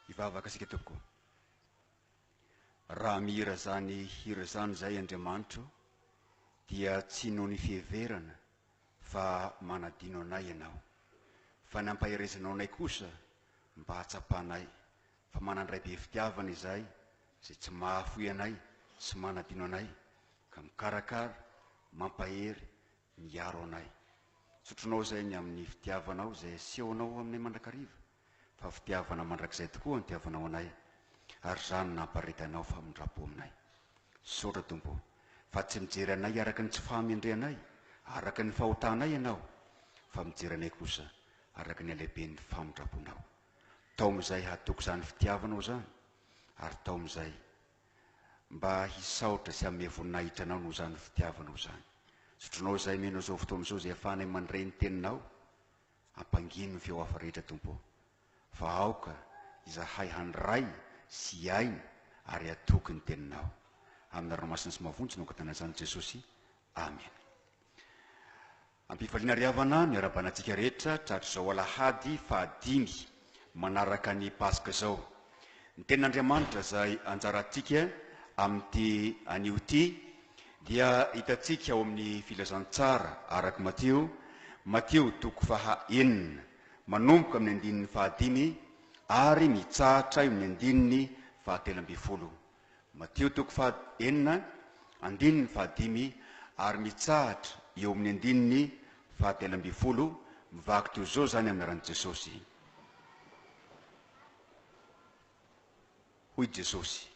Ivavaka asika tokoa. Raha mihira zany hira zany zay Andriamanitro dia tsy noho ny fiheverana fa manadino anay ianao, fa nampaherezanao anay kosa mba hatsapanay, fa manandray be fitiavana izay zay tsy mahafoy anay sy manadino anay ka mikarakara mampahery miaro anay. Sotronao zay ny amin'ny fitiavanao zay asehonao aminay mandrakariva, fa fitiavana mandrakizay tokoa ny tiavanao anay, ary zany namparitanao fa mindrapo aminay. Sotra Tompo, fa tsy mijery anay araka ny tsy fahamendrenay, araka ny fahotanay ianao, fa mijery anay kosa araka ny alehiben'ny famindraponao. Tao amizay hatoko zany fitiavanao zany, ary tao amizay mba hisaotra sy ame voninahitra anao no zany fitiavanao zany. Sotronao zay menao zao fotoana zao zay ahafahanay mandray ny teninao, ampangino ny feo hafa rehetra Tompo, fa aoka izahay handray sy aina ary atoky ny teninao. Amin'ny ranomasina sy mavontsy no ankatanazany Jesosy. Amen. Ampifaliana riavana ny arabanantsika rehetra tratrizao alahady 5 manaraka ny Pasika zao. Ny tenin'Andriamanitra zay anjarantsika amin'ity anio ty dia hitatsika ao amin'ny filazantsara araka Mateo toko 9 manomboka amin'ny andininy 15 ary mitsahatra eo amin'ny andininy 17. Mateo toko 9 andininy 15 ary mitsahatra eo amin'ny andininy 17. Mivaky toy zao zany amin'ny aran'i Jesosy. Hoy Jesosy: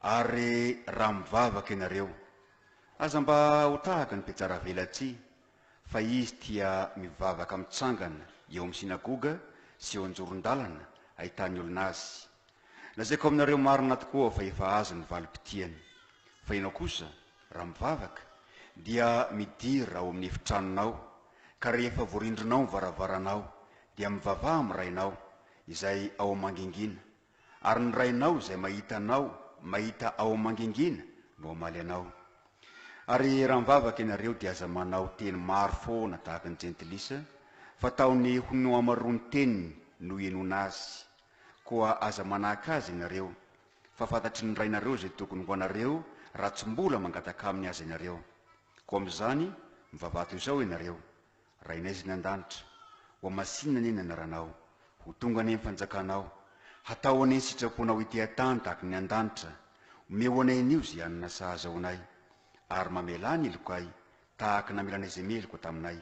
ary raha mivavaka ianareo, aza mba ho tahaka ny mpitsara velatsy, fa izy tia mivavaka mitsangana eo amin'ny sinagoga sy eo anjoron-dalana ahitany olona azy. Lazaiko aminareo marina tokoa fa efa azo ny valim-pitiany. Fa ianao kosa raha mivavaka dia midira ao amin'ny efitranonao, ka rehefa voarindronao ny varavaranao dia mivavaha amin'ny rainao izay ao mangingina, ary ny rainao izay mahita ao mangingina no amaly anao. Ary raha mivavaka ianareo dia aza manao teny maro foana tahaka ny jentilisa, fa taony ho amaroany teniny no ienona azy. Koa aza manahaka azy ianareo, fa fantatry ny rainareo zay tokony ho anareo raha tsy mbola mangataka aminy azy ianareo. Koa am'izany mivavato izao ianareo: rainaizy ny an-danitra, ho masinina ny anaranao, ho tonga ny fanjakanao, hatao anay ny sitraponao ity an-tany tahaka ny an-danitra, omeo anay anio zay anina sahaza ao anay, ary mamela ny elokay tahaka namelanay zay meloko taminay,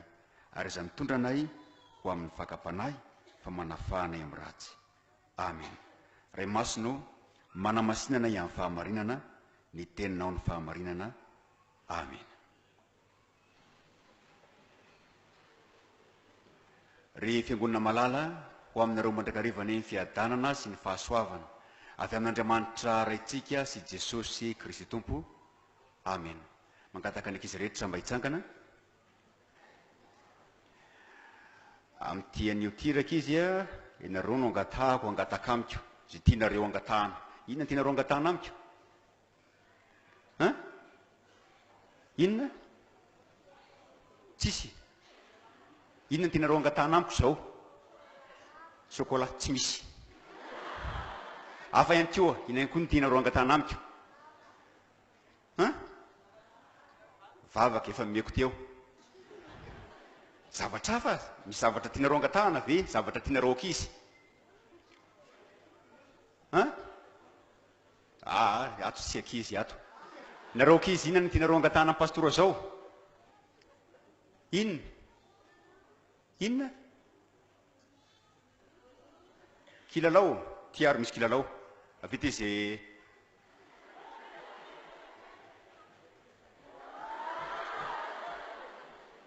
ary iza mitondra anay ho amin'ny fakapanay fa manafahanay amin'ny ratsy. Amen. Ray masonao manamasinanay amin'ny fahamarinana, ny teninao ny fahamarinana. Amen. Ry fiangonana malala ho aminareo mandrakarivana ny fiadanana sy ny fahasoavana avy amin'Andriamanitra raitsika sy Jesosy Kristy Tompo. Amen. Mangataka ny ankizy rehetra mba hitsangana. Amin'ity anio tiraka izy ianareo no angatahako angataka amiko zay tianareo angatahana. Inona tianareo angatahana amiko? Inona? Tsisy. Inona tianareo angatahana amiko zao? Chocolat tsy misy. Hafa ihany koa, inona koa ny tianareo angatahana amiko? Vavaka efa meko teo. Zavatra hafa, misy zavatra tianareo angatahana ve? Zavatra tianareo ankizy? Ato tsy ankizy ato. Nareo ankizy, inona ny tianareo angatahana amin'ny pastora zao? Inona? Inona? Kilalao, ty ary misy kilalao. Avy ty zay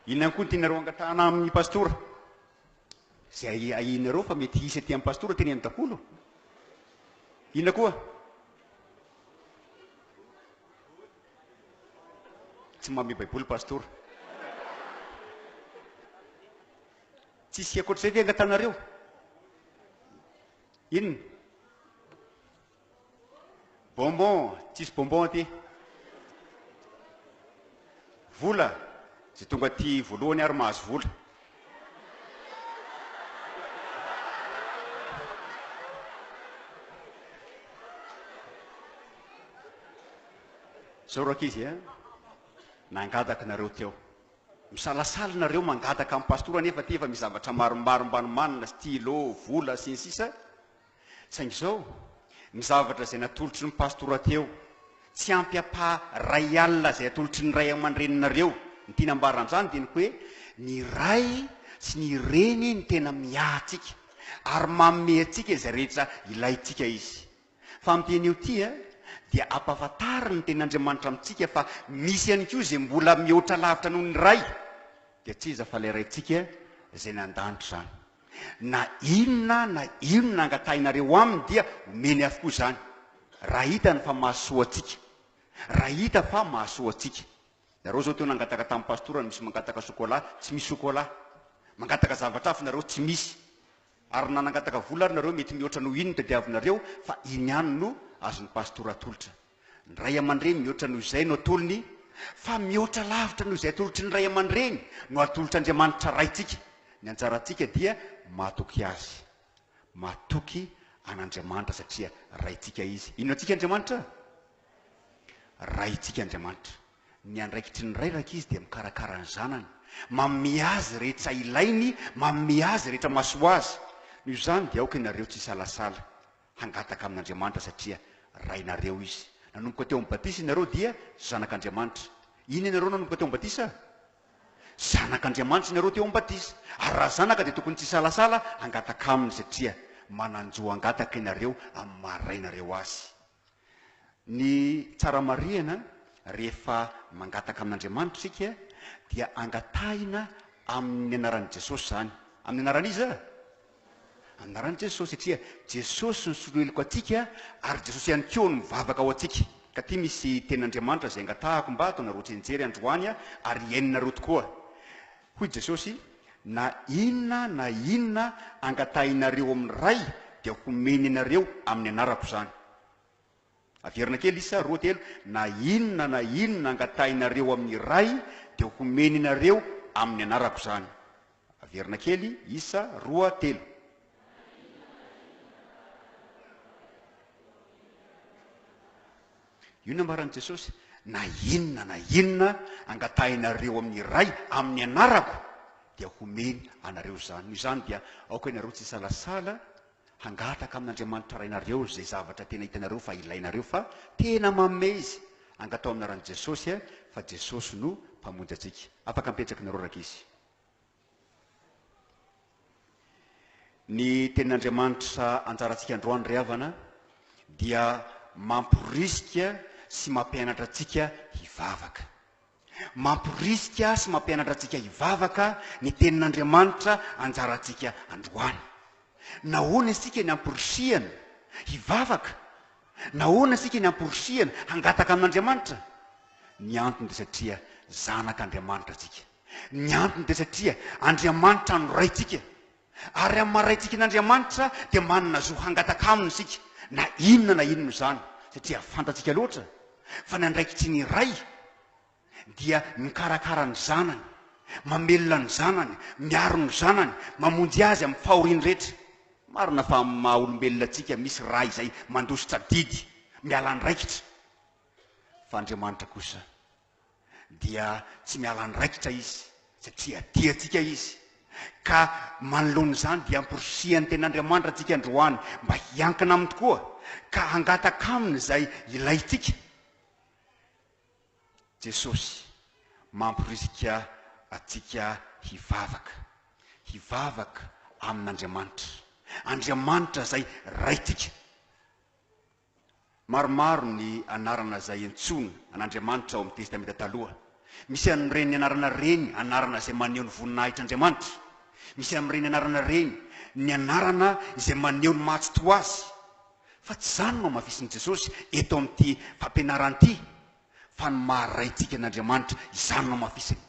inona koa ny tianareo angatahana amin'ny pastora? Zay ahinareo fa mety hisy aty amin'ny pastora teny amin'ny daholo. Inona koa? Tsy mahame baiboly pastora. Tsisy akoatr'izay ve angatanareo? Inona? Bonbon, tsisy bonbon aty. Vola, zay tonga aty voalohany ary mahazo vola. zao raka izy nangataka nareo teo misalasala nareo mangataka amin'ny pastora nefa ty efa misy zavatra maromaro mbanomanina stylo vola sy ny sisa saingy zao ny zavatra zay natolotry ny pastora teo tsy ampy-apa ray alina zay atolotry ny ray aman-dreninareo ny tiana ambaran'izany dia niko hoe ny ray sy ny reny ny tena miahtsika ary manome atsika izay rehetra ilayntsika izy fa amin'teny io ty dia ampahafantariny ny ten'Andriamanitra amintsika fa misy ihany koa zay mbola mihoatra lavitra noho ny ray dia tsy iza fa ilay rayntsika zay nandanitra zany na inona angatahinareo aminy dia omeny avokoa zany raha hitany fa mahasoa atsika raha hita fa mahasoa atsika nareo zao teo nangataka tamin'ny pastora misy mangataka chocolat tsy misy chocolat mangataka zavatra hafa nareo tsy misy ary na nangataka vola ary nareo mety mihoatra noho iny tadiavinareo fa iny ihany no azon'ny pastora atolotra ny ray aman-dreny mihoatra noho izay no atolony fa mihoatra lavitra noho izay atolotry ny ray aman-dreny no atolotr'Andriamanitra raintsika ny anjarantsika dia matoky azy matoky an'Andriamanitra satria raintsika izy ino atsika Andriamanitra raintsika Andriamanitra ny andraikitry ny ray raka izy dia mikarakara ny zanany manome azy rehetra ilainy manome azy rehetra mahasoa azy noho izany dia aoka ianareo tsy salasala hangataka amin'Andriamanitra satria rainareo izy nanomboka teo am'batisa ianareo dia zanak'Andriamanitra iny ianareo nanomboka teo am'batisa zanak'Andriamanitra ianareo teo am'batisa ary raha zanaka dia tokony tsy salasala hangataka aminy satria mananjo hangataka ianareo amin'ny maharainareo azy ny tsara-mariana rehefa mangataka amin'Andriamanitra sika dia angatahina amin'ny anaran'i Jesosy zany amin'ny anaran'izy amin'ny anaran'i Jesosy satria Jesosy ny soloeloko atsika ary Jesosy ihany koa no mivavaka ao atsika ka ty misy ten'Andriamanitra zay angatahako mba ataonareo tsenjery androany ary iainareo tokoa hoy Jesosy na inona angatahinareo amin'ny ray dia homeny anareo amin'ny anarako zany averina kely isa 2 na inona angatahinareo amin'ny ray dia homeny anareo amin'ny anarako zany averina kely isa 2 io nambaran'i Jesosy na inona angatahinareo amin'ny ray amin'ny anarako dia homeny anareo zany noho izany dia aoka ianareo tsy salasala hangataka amin'Andriamanitra rainareo zay zavatra tena hitanareo fa ilainareo fa tena manome izy angatao amin'anaran'i Jesosy fa Jesosy no mpamonjy atsika afaka mipetraky nareo raka izy ny tenin'Andriamanitra anjarantsika androany ry havana dia mamporisika sy mampianatra atsika hivavaka mamporisika sy mampianatra atsika hivavaka ny tenin'Andriamanitra anjarantsika androany nahoana isika ny amporisihana hivavaka nahoana isika ny amporisihana hangataka amin'Andriamanitra ny antony dia satria zanak'Andriamanitra atsika ny antony dia satria Andriamanitra no raintsika ary amin'ny maharaintsika n'Andriamanitra dia manana zo hangataka aminy isika na inona zany satria fantatsika loatra fa nandraikitry ny ray dia mikarakara ny zanany mamelona ny zanany miaro ny zanany mamonjy azy amin'ny fahoriany rehetra marina fa maha olombelona atsika misy ray izay mandositra didy miala ndraikitra fa Andriamanitra kosa dia tsy miala ndraikitra izy satria tiatsika izy ka manoloana izany dia amporisihany ten'Andriamanitra atsika androany mba hiankina aminy tokoa ka hangataka aminy izay ilayntsika Jesosy mamporisika atsika hivavaka amin'Andriamanitra Andriamanitra zay raintsika maromaro ny anarana zay entsona an'Andriamanitra ao amin'ny testamenta taloha misy amin'ireny anarana reny anarana izay maneho ny voninahitr'Andriamanitra misy amin'ireny anarana reny ny anarana izay maneho ny mahatsito azy fa tsy zany no mafisiny Jesosy eto amin'ity fampianaran'ity fa ny maharaintsika an'Andriamanitra izany no mafisiny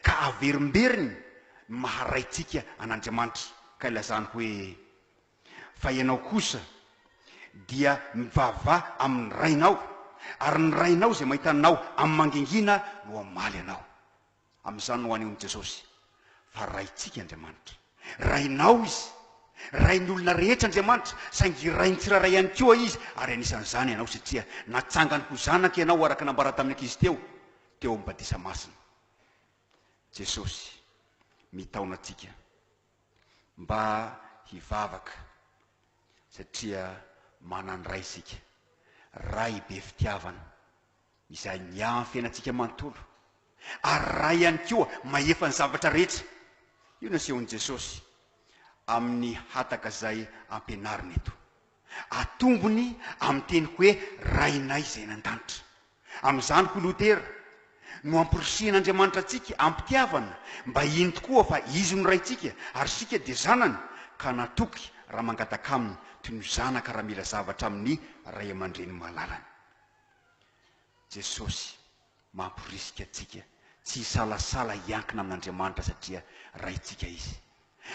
ka averimberiny maharaintsika an'Andriamanitra ka ilazany hoe fa ianao kosa dia mivavah amin'ny rainao ary ny rainao zay mahitanao amin'ny mangingina no amaly anao amin'izany no anehon'i Jesosy fa raintsika Andriamanitra rainao izy rainy olona rehetra Andriamanitra, saingy rainy tsiraray ihany koa izy, ary anisan'izany ianao satria natsangany ho zanaka ianao araka nambara tamin'ny ankizy teo amin'ny batisa masina. Jesosy mitaona antsika mba hivavaka satria manany ray isika, ray be fitiavana izay niahy fiainantsika manontolo, ary ray ihany koa mahefa ny zavatra rehetra. Io nasehon'i Jesosy amin'ny hataka izay ampianarina eto, atombony amin'ny teny hoe rainay izay nan-danitra. Amin'izany koa Lotera no ampirisihan'Andriamanitra antsika ampitiavana mba iny tokoa fa izy no raintsika ary sika dia zanany, ka natoky raha mangataka aminy toy ny zanaka raha mila zavatra amin'ny ray aman-dreny malalany. Jesosy mampirisika antsika tsy salasala hiankina amin'Andriamanitra satria raintsika izy,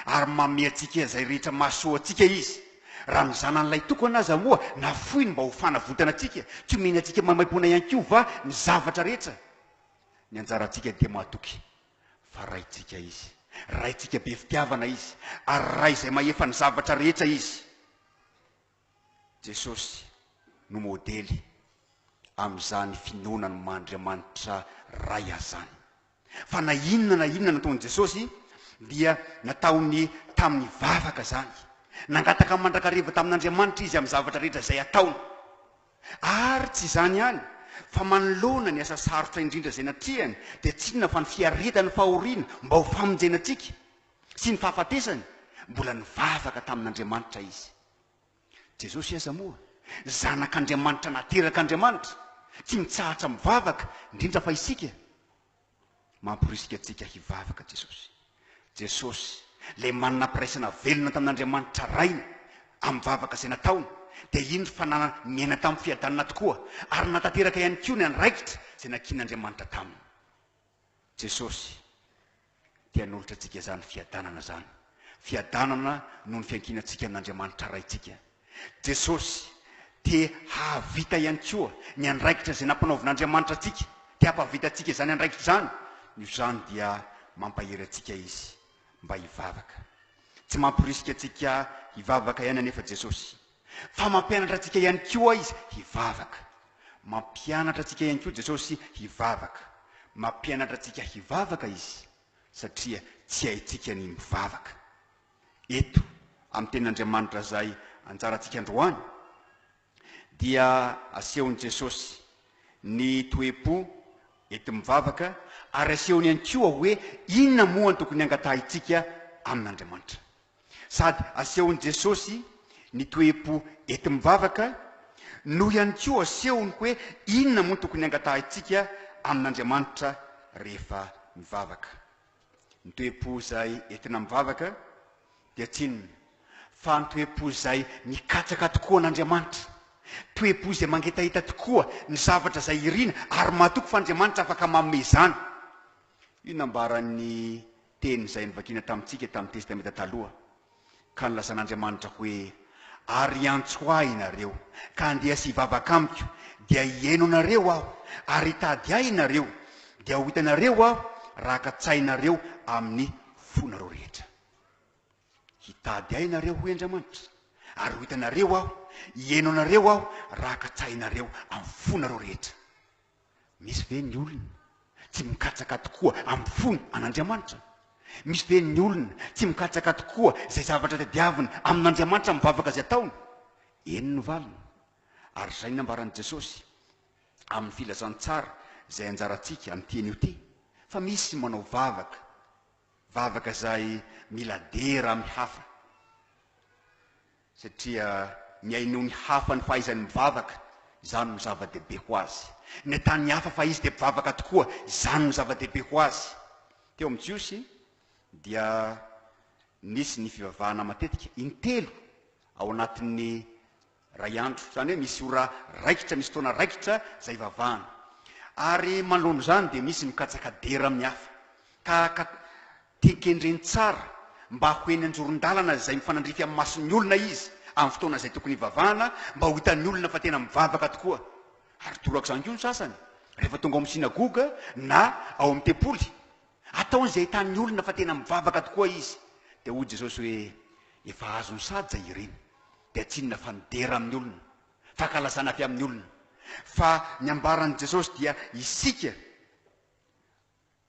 ary manome antsika izay rehetra mahasoa antsika izy. Raha ny zanan'ilay tokana aza moa nafoiny mba ho fanavotana antsika, tsy omeny antsika mamaimpoana ihany koa va ny zavatra rehetra. Ny anjarantsika dia mahatoky fa raintsika izy, raintsika be fitiavana izy, ary ray izay mahefa ny zavatra rehetra izy. Jesosy no modely amin'izany finoana ny Andriamanitra ray azany. Fa na inona nataon'i Jesosy dia nataony tamin'ny vavaka zany, nangataka mandrakariva tamin'Andriamanitra izy amin'ny zavatra rehetra izay ataony. Ary tsy izany ihany, fa manoloana ny asa sarotra indrindra izay natrehany dia tsy inona fa ny fiaretany fahoriana mba ho famonjenantsika sy ny fahafatesany, mbola nivavaka tamin'Andriamanitra izy. Jesosy aza moa zanak'Andriamanitra naterak'Andriamanitra, tsy mitsahatra mivavaka indrindra fa isika mampirisika antsika hivavaka. Jesosy le manana piraisana velona tamin'Andriamanitra rainy amin'ny vavaka izay nataony, dia iny fa miaina tamin'ny fiadanana tokoa, ary natateraka ihany koa ny andraikitra izay nakian'Andriamanitra taminy. Jesosy dia nolotra antsika zany fiadanana zany, fiadanana noho ny fiankinantsika amin'Andriamanitra raintsika. Jesosy dia hahavita ihany koa ny andraikitra izay nampanaovin'Andriamanitra antsika, dia hampavita antsika izany andraikitra zany. Io zany dia mampahery antsika izy mba hivavaka. Tsy mampirisika antsika hivavaka ihany anefa Jesosy, fa mampianatra antsika ihany koa izy hivavaka. Mampianatra antsika ihany koa Jesosy hivavaka, mampianatra antsika hivavaka izy satria tsy haintsika ny mivavaka. Eto amin'ny tenin'Andriamanitra izay anjarantsika androany dia asehon'i Jesosy ny toe-po ety mivavaka, ary asehony ihany koa hoe inona moa no tokony angatahintsika amin'Andriamanitra. Sady asehon'i Jesosy ny toe-po ety mivavaka no ihany koa asehony hoe inona moa no tokony angatahintsika amin'Andriamanitra rehefa mivavaka. Ny toe-po izay entina mivavaka dia tsy inona fa ny toe-po izay mikatsaka tokoa an'Andriamanitra, toe-po izay mangetahita tokoa ny zavatra izay irina, ary mahatoky fa Andriamanitra afaka manome izany. Io nambaran'ny teny izay nivakiana tamintsika tamin'ny testamenta taloha, ka nilazan'Andriamanitra hoe ary antso ahy ianareo ka andeha sy hivavaka amiko, dia hiaino anareo aho, ary hitady ahy ianareo, dia ho hitanareo aho raha ka-tsainareo amin'ny fonareo rehetra. Hitady ahy ianareo hoy Andriamanitra, ary ho hitanareo aho, hiaino anareo aho raha ka-tsainareo amin'ny fonareo rehetra. Misy ve ny olona tsy mikatsaka tokoa amin'ny fony an'Andriamanitra? Misy ve ny olona tsy mikatsaka tokoa izay zavatra tadiavina amin'Andriamanitra mivavaka izay ataony? Eny ny valiny. Ary izay nambaran'i Jesosy amin'ny filazantsara izay anjarantsika amin'ny teny io ty, fa misy manao vavaka izay mila dera amin'ny hafa, satria miaino ny hafa ny fahaizany mivavaka, izany no zava-dehibe ho azy. Ny tany hafa fa izy dia mivavaka tokoa, izany no zava-dehibe ho azy. Teo amin'ny Jiosy dia nisy ny fivavahana matetika intelo ao anatin'ny ray andro, zany hoe misy ora raikitra, misy taona raikitra izay vavahana, ary manoloana izany dia misy mikatsaka dera amin'ny hafa, ka tekendreny tsara mba hoeny anjoron-dalana izay mifanandrify amin'ny mason'ny olona izy amin'ny fotoana izay tokony hivavahana, mba ho hitan'ny olona fa tena mivavaka tokoa. Ary toraka izany koa ny sasany rehefa tonga amin'ny sinagoga na ao amin'ny tempoly, ataony izay hitan'ny olona fa tena mivavaka tokoa izy. Dia hoy Jesosy hoe efa azony saja ireny dia tsinona fa nidera amin'ny olona fankalazana avy amin'ny olona fa ny ambaran'i Jesosy dia isika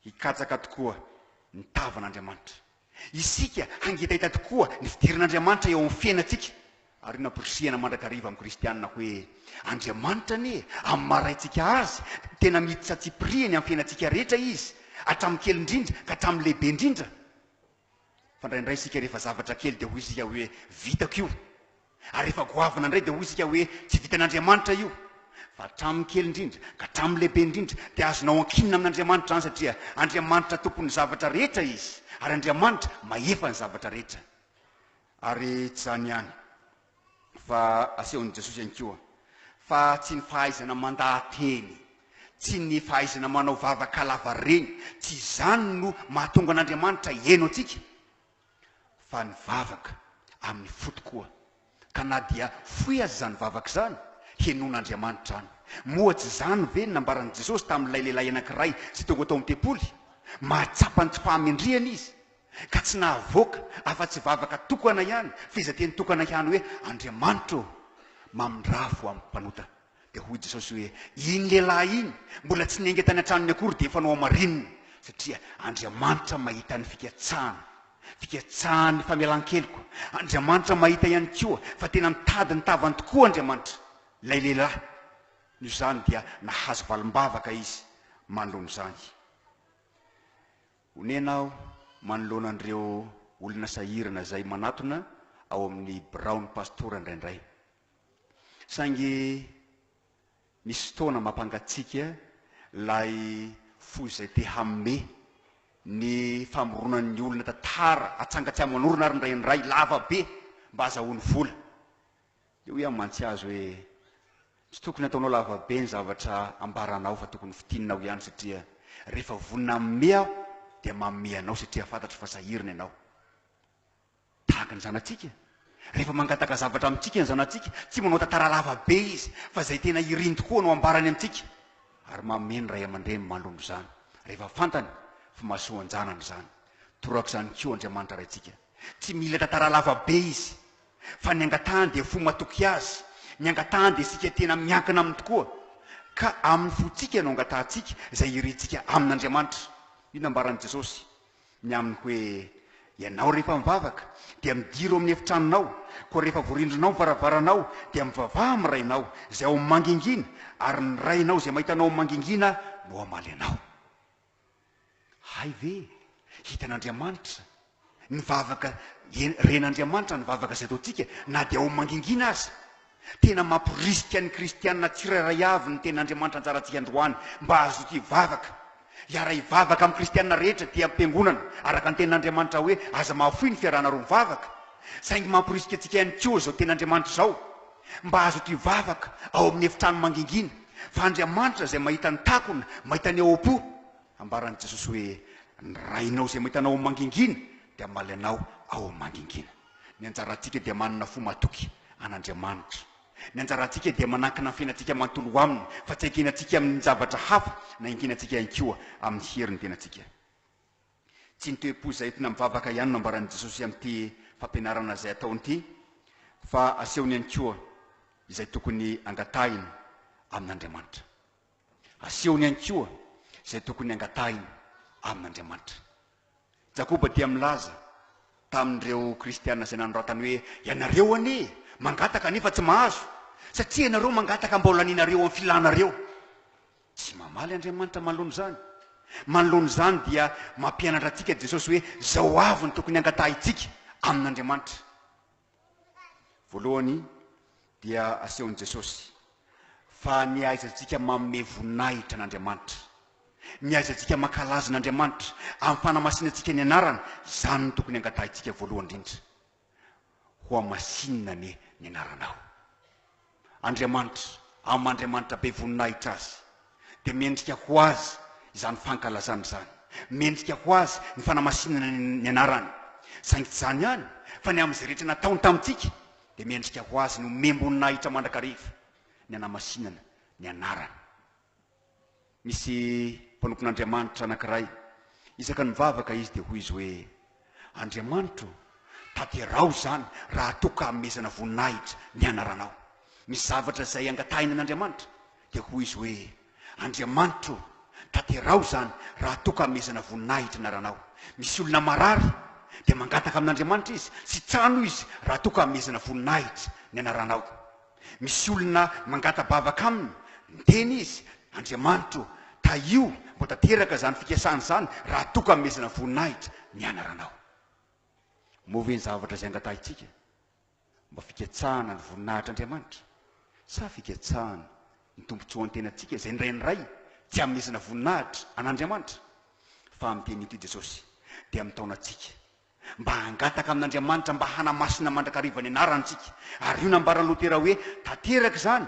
hikatsaka tokoa ny tavan'Andriamanitra, isika hangitahita tokoa ny fidirin'Andriamanitra eo amin'ny fiainantsika. Ary nampirisihana mandrakariva amin'ny kristianina hoe Andriamanitra anie amin'ny maraintsika azy tena miditra tsy prihany amin'ny fiainantsika rehetra izy, hatramin'ny kely indrindra ka hatramin'ny lehibe indrindra. Fa indraindray isika rehefa zavatra kely dia hoy isika hoe vitako io, ary rehefa goavana indray dia hoy isika hoe tsy vitan'Andriamanitra io. Fa hatramin'ny kely indrindra ka hatramin'ny lehibe indrindra dia azonao ankinina amin'Andriamanitra any, satria Andriamanitra tompon'ny zavatra rehetra izy, ary Andriamanitra mahefa ny zavatra rehetra. Ary tsy zany ihany fa asehon'i Jesosy ihany koa fa tsy ny fahaizana mandahateny, tsy ny fahaizana manao vavaka lava reny, tsy izany no mahatonga an'Andriamanitra heno antsika, fa ny vavaka amin'ny fo tokoa. Ka na dia fohy azy zany vavaka zany, henon'Andriamanitra any. Moatsy zany ve nambaran'i Jesosy tamin'ilay lehilahy anankiray sy tonga tao amin'ny tempoly, mahatsapa ny tsy fahamendriana izy, ka tsy nahavoaka afa-tsy vavaka tokana ihany, fizateny tokana ihany hoe Andriamanitra mamindrafo amin'ny mpanota. Dia hoy Jesosy hoe iny lehilahy iny mbola tsy niainga tany an-tranony akory dia efa nao amarininy, satria Andriamanitra mahita ny fiketsahany famelan-keliko. Andriamanitra mahita ihany koa fa tena mitady ny tavany tokoa Andriamanitra ilay lehilahy. Noho izany dia nahazo valim-bavaka izy manoloana izany. Honenao manoloana an'ireo olona sahirana izay manatona ao amin'ny Brown Pastora indraindray. Saingy misy fotoana mampangatsiaka lay fo izay te hanome ny famoronan'ny olona tantara atsangatsy aman'orona ary indraindray lava be mba azahoany vola. Dia hoe amin'ny mantsiazo hoe tsy tokony ataonao lava be ny zavatra ambaranao, fa tokony fitinanao ihany, satria rehefa vonina hanome aho dia manome anao, satria fantatro fa sahirana ianao. Tahaka ny zanatsika, rehefa mangataka zavatra amintsika ny zanatsika, tsy manao tantara lava be izy, fa zay tena iriny tokoa no ambarany amintsika, ary manome ny ray aman-dreny malono izany rehefa fantany fa mahasoa anjanany izany. Torako izany koa Andriamanitra raintsika, tsy mila tantara lava be izy, fa ny angatahany dia fo matoky azy, ny angatahany dia isika tena miankina aminy tokoa, ka amin'ny fotsika no angatahantsika izay irintsika amin'Andriamanitra. Io nambaran'i Jesosy ny aminy hoe ianao rehefa mivavaka dia midiro amin'ny efitranonao, koa rehefa voarindronao ny varavaranao dia mivavaha amin'ny rainao izay ao amin'ny mangingina, ary ny rainao izay mahitanao amin'ny mangingina no amaly anao. Hay ve hitan'Andriamanitra ny vavaka ren'Andriamanitra, ny vavaka izay ataontsika na dia ao amin'ny mangingina aza. Tena mampirisika ny kristianina tsirairay avy ny ten'Andriamanitra anjarantsika androany mba azo ity vavaka. Iara hivavaka amin'ny kristianina rehetra dia ampiangonana araka ny ten'Andriamanitra hoe aza mahafoy ny fiarahana roa mivavaka. Saingy mampirisika antsika ihany koa izao ten'Andriamanitra izao mba azo ity vavaka ao amin'ny efitrano mangingina. Fa Andriamanitra izay mahita ny takona, mahita ny ao am-po, ambaran'i Jesosy hoe ny rainao izay mahitanao amin'ny mangingina dia amaly anao ao amin'ny mangingina. Ny anjarantsika dia manana fo matoky an'Andriamanitra. Ny anjarantsika dia manankina ny fiainantsika manontolo aminy, fa tsy ankinantsika amin'ny zavatra hafa na ankinantsika ihany koa amin'ny heriny tenantsika. Tsy ny toe-po izay tena mivavaka ihany no ambaran'i Jesosy amin'ity fampianarana izay ataony ity, fa asehony ihany koa izay tokony angatahiny amin'Andriamanitra. Asehony ihany koa izay tokony angatahiny amin'Andriamanitra. Jakoba dia milaza tamin'ireo kristianina izay nanoratany hoe ianareo anie mangataka nefa tsy mahazo, satria ianareo mangataka mbola aninareo amin'ny filanareo. Tsy mamaly Andriamanitra manoloana izany. Manoloana izany dia mampianatra antsika Jesosy hoe zao avy ny tokony angatahintsika amin'Andriamanitra. Voalohany dia asehon'i Jesosy fa niaizantsika manome voninahitra n'Andriamanitra, niaizantsika mankalaza n'Andriamanitra amin'ny fanamasinantsika ny anarany. Izany no tokony angatahintsika voalohany indrindra. Ho amasinina ny anaranao. Andriamanitra, amin'ny Andriamanitra be voninahitra azy, dia mendrika ho azy izany fankalazana izany, mendrika ho azy ny fanamasinana ny anarany. Saingy tsy izany ihany, fa ny amin'izay rehetra nataony tamintsika dia mendrika ho azy no memboninahitra mandrakariva ny anamasinana ny anarany. Misy mpanompon'Andriamanitra anankiray, isaka ny mivavaka izy dia hoy izy hoe Andriamanitra, taterao zany raha toka amezana voninahitra ny anaranao. Misy zavatra zay angatahina an'Andriamanitra dia hoy izy hoe Andriamanitro taterao zany raha toka amezana voninahitra ny anaranao. Misy olona marary dia mangataka amin'Andriamanitra izy, sy trano izy raha toka amezana voninahitra ny anaranao. Misy olona mangata-bavaka aminy, miteny izy, Andriamanitro taio mbo tanteraka zany fikasana zany raha toka amezana voninahitra ny anaranao. Move ny zavatra zay angatahintsika mba fiketsahana ny voninahitr'Andriamanitra sa fiketsahana ny tombotsoan'ny tenantsika zay nirairay tsy amezana voninahitra an'Andriamanitra. Fa amin'teny Jesosy dia amitaonantsika mba hangataka amin'Andriamanitra mba hanamasina mandrakariva ny anarantsika. Ary io nambaran'ny Lotera hoe tanteraka zany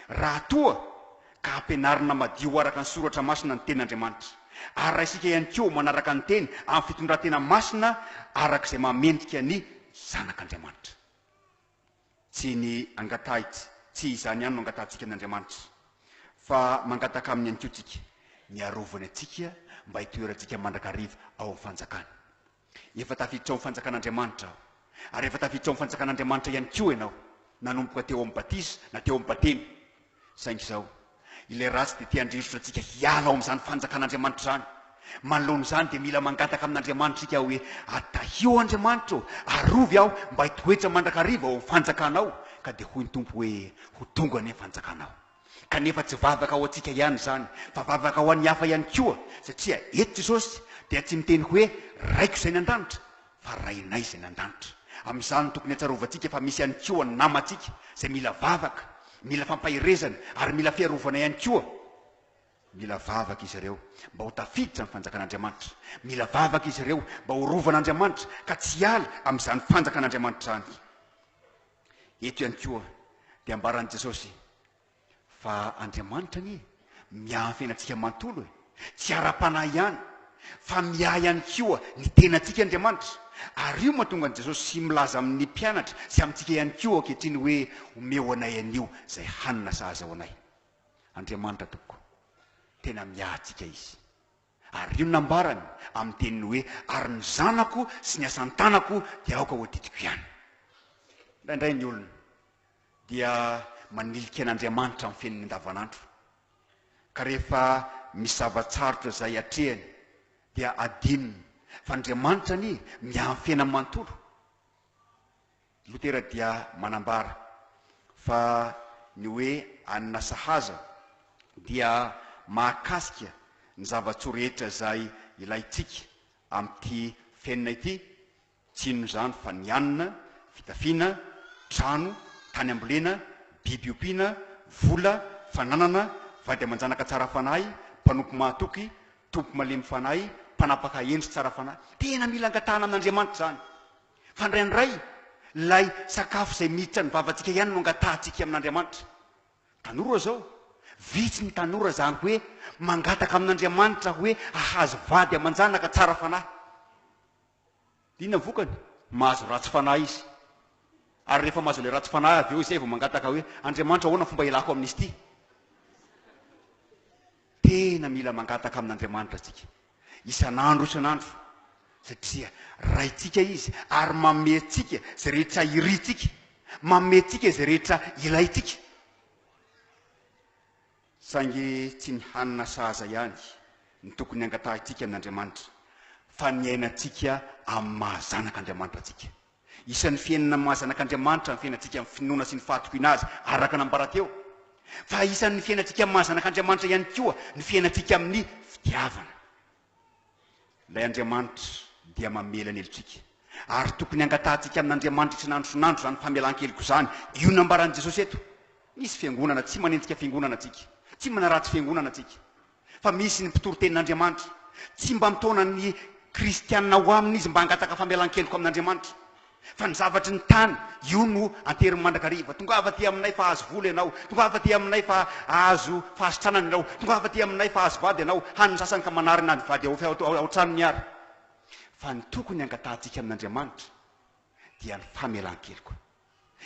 raha toa ka ampianarina madio araka ny soratra masina ny ten'Andriamanitra. Ary raha isika ihany koa manaraka ny teny amin'ny fitondran-tena masina arak'izay mamendrika ny zanak'Andriamanitra. Tsy ny angatahitsy, tsy izany ihany no angatahintsika amin'Andriamanitra, fa mangataka amin'ny ihany koa tsika miarovana antsika mba hitoerantsika mandrakariva ao amin'ny fanjakana. Efa tafiditra ao amin'ny fanjakan'Andriamanitra aho, ary efa tafiditra ao amin'ny fanjakan'Andriamanitra ihany koa ianao, nanomboka teo amin'ny batisa na teo amin'ny batemy. Saingy izao ilay ratsy dia te-handrivotra antsika hiala ao amin'izany fanjakan'Andriamanitra zany. Manoloana izany dia mila mangataka amin'Andriamanitra tsika hoe atahio Andriamanitra, arovy aho mba hitoetra mandrakariva ao amin'ny fanjakanao. Ka dia hoy ny Tompo hoe ho tonga ny fanjakanao. Kanefa tsy vavaka ao antsika ihany zany, fa vavaka ho an'ny hafa ihany koa, satria eto Jesosy dia tsy miteny hoe raiko izay ny an-danitra, fa rainay izay ny an-danitra. Amin'izany tokony hatsarovatsika fa misy ihany koa ny namantsika izay mila vavaka, mila fampahirezana ary mila fiarovana ihany koa. Mila vavaka izy ireo mba ho tafiditra amin'ny fanjakan'Andriamanitra. Mila vavaka izy ireo mba ho rovan'Andriamanitra ka tsy hiala amin'izany fanjakan'Andriamanitra zany. Eto ihany koa dia ambaran'i Jesosy fa Andriamanitra ny miahy fiainantsika manontolo, tsy ara-panahy ihany fa miahy ihany koa ny tenantsika Andriamanitra. Ary io mahatonga an'i Jesosy sy milaza amin'ny mpianatra sy amintsika ihany koa ankehitriny hoe omeo anay anio zay hanina sahaza ao anay. Andriamanitra tompoko tena miahy antsika izy, ary io nambarany amin'ny teniny hoe ary ny zanako sy ny asan'ny tanako dia aoka ho ditiko ihany. Indraindray ny olona dia manilika an'Andriamanitra amin'ny fiainany andavanandro, ka rehefa misy zavatsarotra zay atrehany dia adinony fa Andriamanitra ny miahy fiainany manontolo. Lotera dia manambara fa ny hoe anina sahaza dia mahakasika ny zavatsoa rehetra zay ilaitsika amin'ity fiainana ity. Tsy inona zany fa ny anina, fitafiana, trano, tany ambolena, biby ompiana, vola, fananana, vady aman-janaka tsara fanahy, mpanompo mahatoky, tompo malemy fanahy, mpanapaka endry tsara fanahy. Tena mila angatahana amin'Andriamanitra zany. Fa ndraindray lay sakafo zay miditra ny vavantsika ihany no angatahantsika amin'Andriamanitra. Tanora zao, vitsy ny tanora zany hoe mangataka amin'Andriamanitra hoe ahazo vady aman-janaka tsara fanahy. Inona ny vokany? Mahazo ratsy fanahy izy. Ary rehefa mahazo le ratsy fanahy avy eo izay vao mangataka hoe Andriamanitra ahoana fomba ilako amin'izy ity. Tena mila mangataka amin'Andriamanitra tsika isan'andro isan'andro, satria raitsika izy ary mamehtsika zay rehetra iritsika, mamehtsika zay rehetra ilaitsika. Saingy tsy ny hanina sahaza ihany ny tokony angatahintsika amin'Andriamanitra, fa ny ainatsika amin'ny mahazanak'Andriamanitra tsika. Isan'ny fiainana mahazanak'Andriamanitra ny fiainantsika amin'ny finoana sy ny fahatokina azy araka nambarateo. Fa isan'ny fiainantsika amin'ny mahazanak'Andriamanitra ihany koa ny fiainantsika amin'ny fitiavana. Ilay Andriamanitra dia mamela ny helotsika, ary tokony angatahintsika amin'Andriamanitra isan'andro isan'andro zany famelan-keloka zany. Io nambaran'i Jesosy eto. Misy fiangonana tsy manenjika fiangonana tsika, tsy manaratsy fiangonana tsika, fa misy ny mpitoro tenin'Andriamanitra tsy mba mitaona ny kristianina ho aminy izy mba hangataka famelan-keloka amin'Andriamanitra. Fa ny zavatry ny tany io no anteriny mandrakariva. Tonga afaty aminay fa azo vola ianao, tonga afaty aminay fa azo fahasitranana ianao, tonga afaty aminay fa azo vady ianao, haniny sasany ka manarina ny vady ao tranony ary. Fa ny tokony angatahintsika amin'Andriamanitra dia ny famelan-keloka.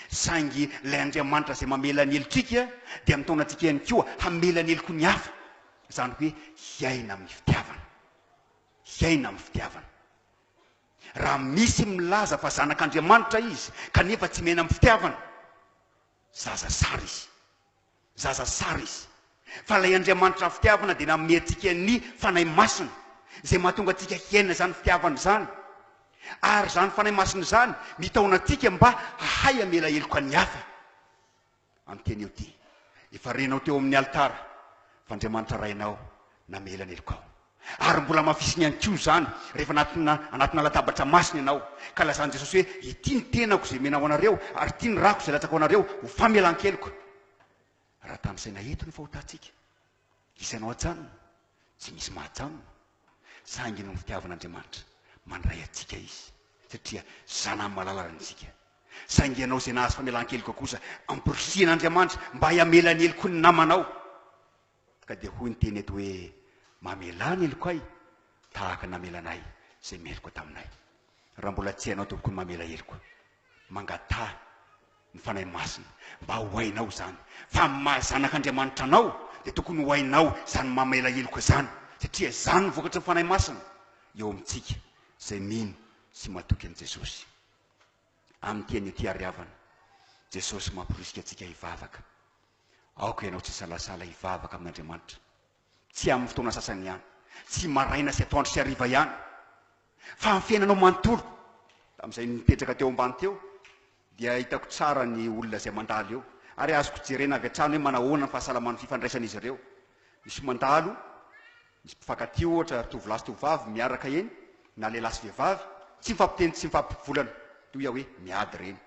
Saingy ilay Andriamanitra zay mamela ny helotsika dia mitaona antsika ihany koa hamela ny heloko ny hafa, zany hoe hiaina amin'ny fitiavana, hiaina amin'ny fitiavana. raha misy milaza fa zanak'Andriamanitra izy kanefa tsy mena amin'ny fitiavana, zaza sara izy, zaza sara izy. Fa ilay Andriamanitra fitiavana dia nanome antsika ny fanahy masina zay mahatonga antsika hiaina zany fitiavana zany, ary zany fanahy masina zany mitaona antsika mba hahay amela heloka ny hafa. Amin'ny teny eo ty efa renao teo amin'ny alitara fa Andriamanitra rainao namela ny heloka ao, ary mbola mafisiny ihany koa zany rehefa anatina latabatra masina ianao ka lazany Jesosy hoe ity ny tenako zay menao anareo, ary ity ny rako zay latsako anareo, ho famelan-keloka. Raha tany saina eto ny fahotantsika, isanao ajanona tsy misy mahajanona, saingy ny fitiavan'Andriamanitra mandray atsika izy satria zanany malala antsika. Saingy ianao zay nahazo famelan-keloka kosa amporosian'Andriamanitra mba hiamela ny heloko ny namanao, ka dia hoy ny teny eto hoe mamela ny heloko ahy tahaka namelanay zay meloko taminay. Raha mbola tsy hainao tompoko ny mamela heloko, mangatà ny fanahy masina mba hoainao zany, fa zanak'Andriamanitra anao dia tokony hoainao zany mamela heloko zany, satria zany ny vokatra ny fanahy masina eo amintsika zay mino sy matoky an' Jesosy. Amin'ny teny ity ariavana, Jesosy mamporisika antsika hivavaka. Aoka ianao tsy salasala hivavaka amin'Andriamanitra, tsy amin'ny fotoana sasany ihany, tsy maraina sy atoandro sy hariva ihany, fa amin'ny fiainanao manontolo. Amin'izay nipetraka teo ambany teo dia hitako tsara ny olona zay mandalo eo, ary azoko jerena avy hatrany hoe manahoana ny fahasalaman'ny fifandraisan'izy ireo. Misy mandalo, misy mpifankaty ohatra tovolahy sy tovovavy miaraka eny, na lehilahy sy vehivavy, tsy mifampiteny tsy mifampivolana, toy hoe miady reny.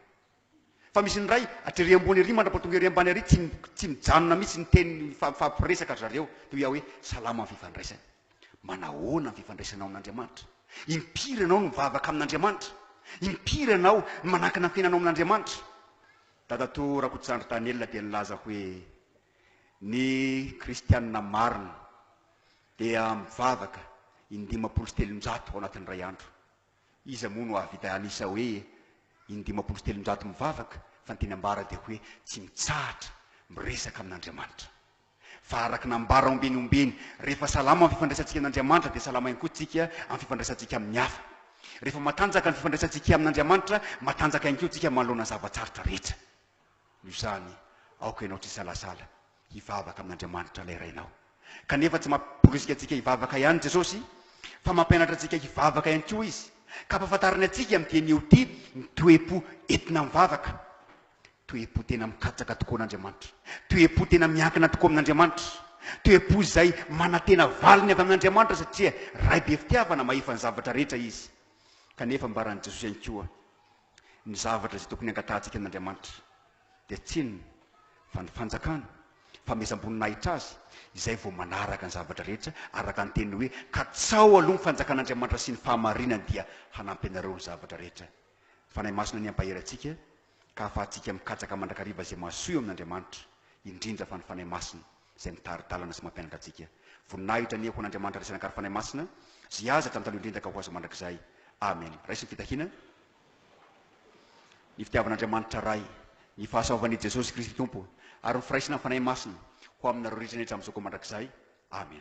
Fa misy ny ray atrery ambony ery mandrapatonga ery ambany ery tsy mijanona mihitsy ny teny fampiresaka zareo, toy hoe salama ny fifandraisana. Manahoana ny fifandraisanao amin'Andriamanitra? Impiry ianao no mivavaka amin'Andriamanitra? Impiry ianao manankina ny fiainanao amin'Andriamanitra? Tatato Rakototsandry Daniel dia nilaza hoe ny kristianina marina dia mivavaka 500 ao anatin'ny ray andro. Iza moa no avita anisa hoe 500 mivavaka, fa ny teny ambara dia hoe tsy mitsahatra miresaka amin'Andriamanitra. Fa araka nambara ombeny rehefa salama amin'ny fifandraisantsika amin'Andriamanitra dia salama ihany koa tsika amin'ny fifandraisantsika amin'ny hafa. Rehefa matanjaka ny fifandraisantsika amin'Andriamanitra, matanjaka ihany koa tsika manoloana zava-tsarotra rehetra. Io zany aoka ianao tsy salasala hivavaka amin'Andriamanitra ilay rainao. Kanefa tsy mamporisika antsika hivavaka ihany Jesosy, fa mampianatra antsika hivavaka ihany koa izy, ka ampahafantariny antsika amin'ny teny io ty ny toe-po entina mivavaka, toe-po tena mikatsaka tokoa n'Andriamanitra, toe-po tena miankina tokoa amin'Andriamanitra, toe-po izay manantena valiny avy amin'Andriamanitra satria ray be fitiavana mahefa ny zavatra rehetra izy. Kanefa mbaran'i Jesosy ihany koa ny zavatra izay tokony angatantsika amin'Andriamanitra dia tsinona fa ny fanjakana, famesam-boninahitra azy izay vao manaraka ny zavatra rehetra araka ny teny hoe katsao aloha ny fanjakan'Andriamanitra sy ny fahamarinany dia hanampy anareo ny zavatra rehetra. Fanahy masina ny ampahery antsika ka ahafahantsika mikatsaka mandrakariva zay mahasoa amin'Andriamanitra, indrindra fa ny fanahy masina izay mitaritalana sy mampianatra antsika. Voninahitra ny eko n'Andriamanitra resy anakary fanahy masina zay aza tantalo indrindra ka ho azo mandrakizay. Amen. Raisy ny fitahiana ny fitiavan'Andriamanitra ray, ny fahasoavan'i Jesosy Kristy Tompo, ary ny firaisana ny fanahy masina ho aminareo rehetra rehetra amin'izao koa mandrakizay. Amen.